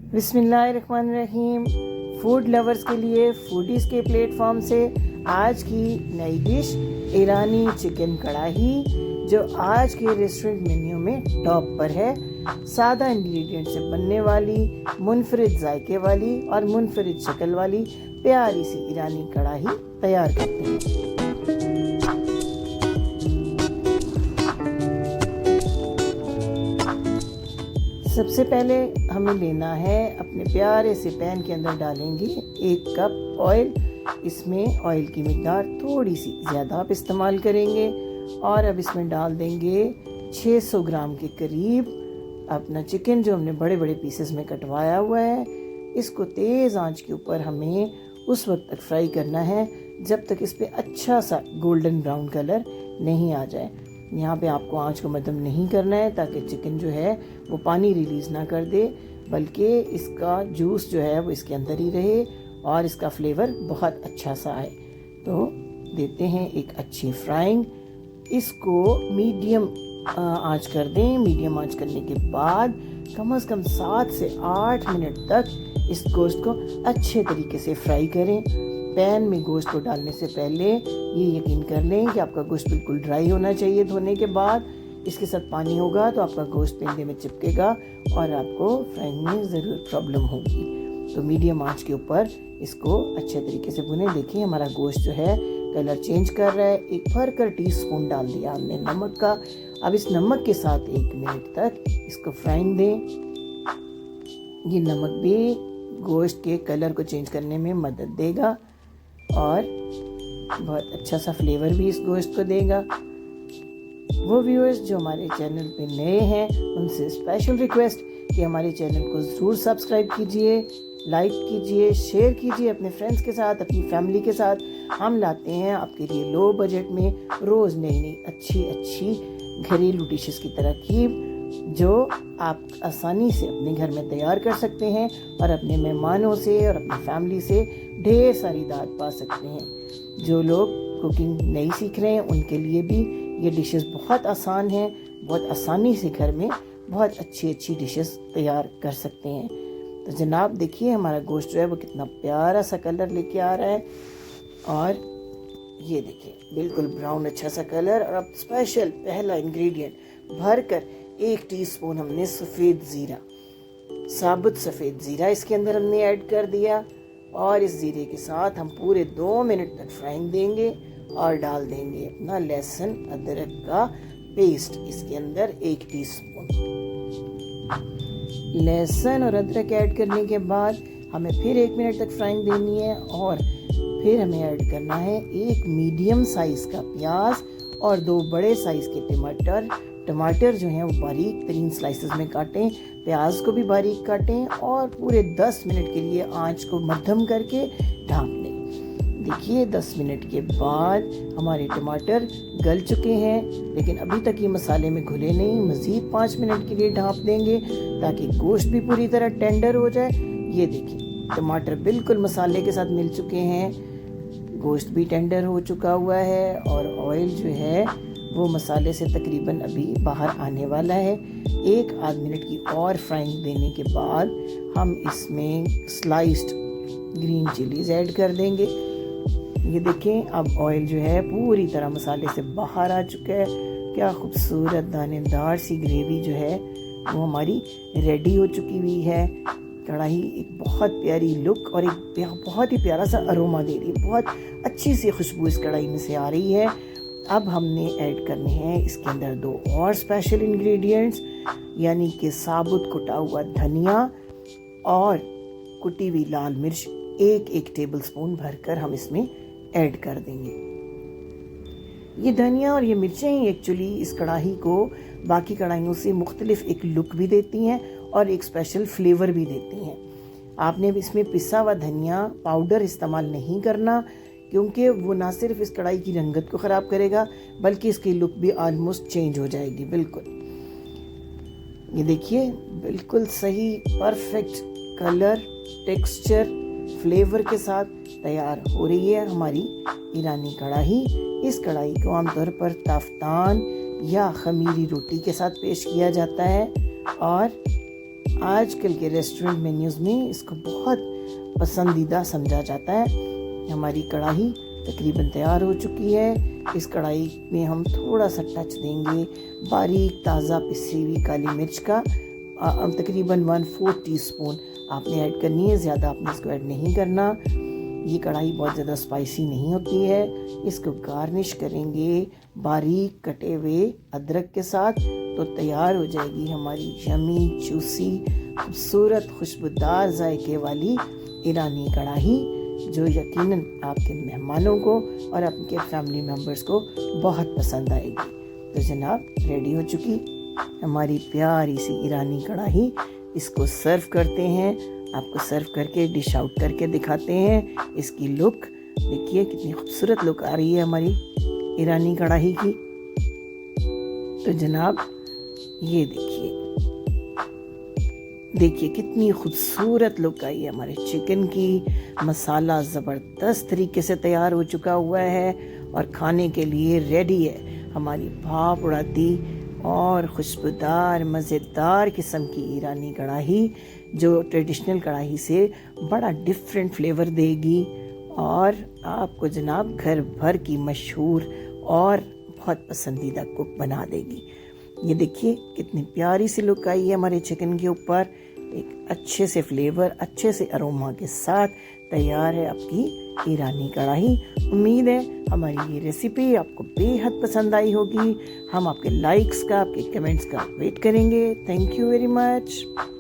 बिस्मिल्लाहिर्रहमानिर्रहीम। Food lovers के लिए फूडीज़ के प्लेटफॉर्म से आज की नई डिश ईरानी चिकन कढ़ाई, जो आज के रेस्टोरेंट मेन्यू में टॉप पर है। सादा इंग्रेडिएंट से बनने वाली, मुनफरिद जायके वाली और मुनफरिद शक्ल वाली प्यारी सी ईरानी कढ़ाई तैयार करते हैं। सबसे पहले हमें लेना है, अपने प्यारे से पैन के अंदर डालेंगे 1 कप ऑयल। इसमें ऑयल की मिकदार थोड़ी सी ज़्यादा आप इस्तेमाल करेंगे और अब इसमें डाल देंगे 600 ग्राम के करीब अपना चिकन, जो हमने बड़े बड़े पीसेस में कटवाया हुआ है। इसको तेज़ आंच के ऊपर हमें उस वक्त तक फ्राई करना है जब तक इस पर अच्छा सा गोल्डन ब्राउन कलर नहीं आ जाए। यहाँ पे आपको आंच को मध्यम नहीं करना है ताकि चिकन जो है वो पानी रिलीज़ ना कर दे, बल्कि इसका जूस जो है वो इसके अंदर ही रहे और इसका फ्लेवर बहुत अच्छा सा आए। तो देते हैं एक अच्छी फ्राइंग। इसको मीडियम आंच कर दें। मीडियम आंच करने के बाद कम से कम 7 से 8 मिनट तक इस गोश्त को अच्छे तरीके से फ्राई करें। पैन में गोश्त को डालने से पहले ये यकीन कर लें कि आपका गोश्त बिल्कुल ड्राई होना चाहिए। धोने के बाद इसके साथ पानी होगा तो आपका गोश्त पेंदे में चिपकेगा और आपको फ्राइंग में ज़रूर प्रॉब्लम होगी। तो मीडियम आंच के ऊपर इसको अच्छे तरीके से भुनें। देखिए हमारा गोश्त जो है कलर चेंज कर रहा है। 1 भरकर टीस्पून डाल दिया हमने नमक का। अब इस नमक के साथ 1 मिनट तक इसको फ्राइंग दें। ये नमक भी गोश्त के कलर को चेंज करने में मदद देगा और बहुत अच्छा सा फ्लेवर भी इस गोश्त को देगा। वो व्यूअर्स जो हमारे चैनल पे नए हैं उनसे स्पेशल रिक्वेस्ट कि हमारे चैनल को ज़रूर सब्सक्राइब कीजिए, लाइक कीजिए, शेयर कीजिए अपने फ्रेंड्स के साथ, अपनी फैमिली के साथ। हम लाते हैं आपके लिए लो बजट में रोज़ नई नई अच्छी घरेलू डिशेस की तरकीब, जो आप आसानी से अपने घर में तैयार कर सकते हैं और अपने मेहमानों से और अपनी फैमिली से ढेर सारी दाद पा सकते हैं। जो लोग कुकिंग नहीं सीख रहे हैं उनके लिए भी ये डिशेस बहुत आसान हैं। बहुत आसानी से घर में बहुत अच्छी डिशेस तैयार कर सकते हैं। तो जनाब देखिए हमारा गोश्त जो है वो कितना प्यारा सा कलर लेके आ रहा है और ये देखिए बिल्कुल ब्राउन अच्छा सा कलर। और अब स्पेशल पहला इंग्रेडिएंट भरकर 1 टीस्पून हमने सफ़ेद ज़ीरा, साबुत सफ़ेद ज़ीरा इसके अंदर हमने ऐड कर दिया और इस ज़ीरे के साथ हम पूरे 2 मिनट तक फ्राइंग देंगे और डाल देंगे अपना लहसुन अदरक का पेस्ट इसके अंदर 1 टीस्पून। लहसुन और अदरक ऐड करने के बाद हमें फिर 1 मिनट तक फ्राइंग देनी है और फिर हमें ऐड करना है 1 मीडियम साइज़ का प्याज और 2 बड़े साइज़ के टमाटर जो हैं वो बारीक तरीन स्लाइसेस में काटें। प्याज को भी बारीक काटें और पूरे 10 मिनट के लिए आंच को मध्यम करके ढाँप लें। देखिए 10 मिनट के बाद हमारे टमाटर गल चुके हैं, लेकिन अभी तक ये मसाले में घुले नहीं। मज़ीद 5 मिनट के लिए ढाँप देंगे ताकि गोश्त भी पूरी तरह टेंडर हो जाए। ये देखिए टमाटर बिल्कुल मसाले के साथ मिल चुके हैं, गोश्त भी टेंडर हो चुका हुआ है और ऑयल जो है वो मसाले से तकरीबन अभी बाहर आने वाला है। 1 आध मिनट की और फ्राइंग देने के बाद हम इसमें स्लाइस्ड ग्रीन चिलीज़ ऐड कर देंगे। ये देखें अब ऑयल जो है पूरी तरह मसाले से बाहर आ चुका है। क्या खूबसूरत दानेदार सी ग्रेवी जो है वो हमारी रेडी हो चुकी हुई है। कढ़ाई एक बहुत प्यारी लुक और एक बहुत ही प्यारा सा अरोमा दे रही है। बहुत अच्छी सी खुशबू इस कढ़ाई में से आ रही है। अब हमने ऐड करने हैं इसके अंदर 2 और स्पेशल इंग्रेडिएंट्स, यानी कि साबुत कुटा हुआ धनिया और कुटी हुई लाल मिर्च 1 टेबलस्पून भरकर हम इसमें ऐड कर देंगे। ये धनिया और ये मिर्चें ही एक्चुअली इस कढ़ाई को बाकी कढ़ाइयों से मुख्तलिफ एक लुक भी देती हैं और एक स्पेशल फ्लेवर भी देती हैं। आपने इसमें पिसा हुआ धनिया पाउडर इस्तेमाल नहीं करना, क्योंकि वो ना सिर्फ इस कढ़ाई की रंगत को ख़राब करेगा बल्कि इसकी लुक भी ऑलमोस्ट चेंज हो जाएगी बिल्कुल। ये देखिए बिल्कुल सही परफेक्ट कलर, टेक्सचर, फ्लेवर के साथ तैयार हो रही है हमारी ईरानी कढ़ाई। इस कढ़ाई को आमतौर पर ताफ्तान या खमीरी रोटी के साथ पेश किया जाता है और आजकल के रेस्टोरेंट मेन्यूज़ में इसको बहुत पसंदीदा समझा जाता है। हमारी कढ़ाई तकरीबन तैयार हो चुकी है। इस कढ़ाई में हम थोड़ा सा टच देंगे बारीक ताज़ा पिसी हुई काली मिर्च का, तकरीबन 1/4 टीस्पून आपने ऐड करनी है, ज़्यादा आपने इसको ऐड नहीं करना। ये कढ़ाई बहुत ज़्यादा स्पाइसी नहीं होती है। इसको गार्निश करेंगे बारीक कटे हुए अदरक के साथ, तो तैयार हो जाएगी हमारी यमी जूसी खूबसूरत खुशबूदार जायके वाली ईरानी कढ़ाई, जो यकीनन आपके मेहमानों को और आपके फैमिली मेम्बर्स को बहुत पसंद आएगी। तो जनाब, रेडी हो चुकी हमारी प्यारी सी ईरानी कढ़ाई। इसको सर्व करते हैं, आपको सर्व करके डिश आउट करके दिखाते हैं। इसकी लुक देखिए, कितनी खूबसूरत लुक आ रही है हमारी ईरानी कढ़ाई की। तो जनाब ये देखिए कितनी खूबसूरत लुक आई है हमारे चिकन की। मसाला ज़बरदस्त तरीके से तैयार हो चुका हुआ है और खाने के लिए रेडी है हमारी भाप उड़ाती और खुशबूदार मज़ेदार किस्म की ईरानी कढ़ाई, जो ट्रेडिशनल कढ़ाई से बड़ा डिफरेंट फ्लेवर देगी और आपको जनाब घर भर की मशहूर और बहुत पसंदीदा कुक बना देगी। ये देखिए कितनी प्यारी सी लुक आई है हमारे चिकन के ऊपर, एक अच्छे से फ्लेवर, अच्छे से अरोमा के साथ तैयार है आपकी ईरानी कढ़ाई। उम्मीद है हमारी ये रेसिपी आपको बेहद पसंद आई होगी। हम आपके लाइक्स का, आपके कमेंट्स का वेट करेंगे। Thank you very much.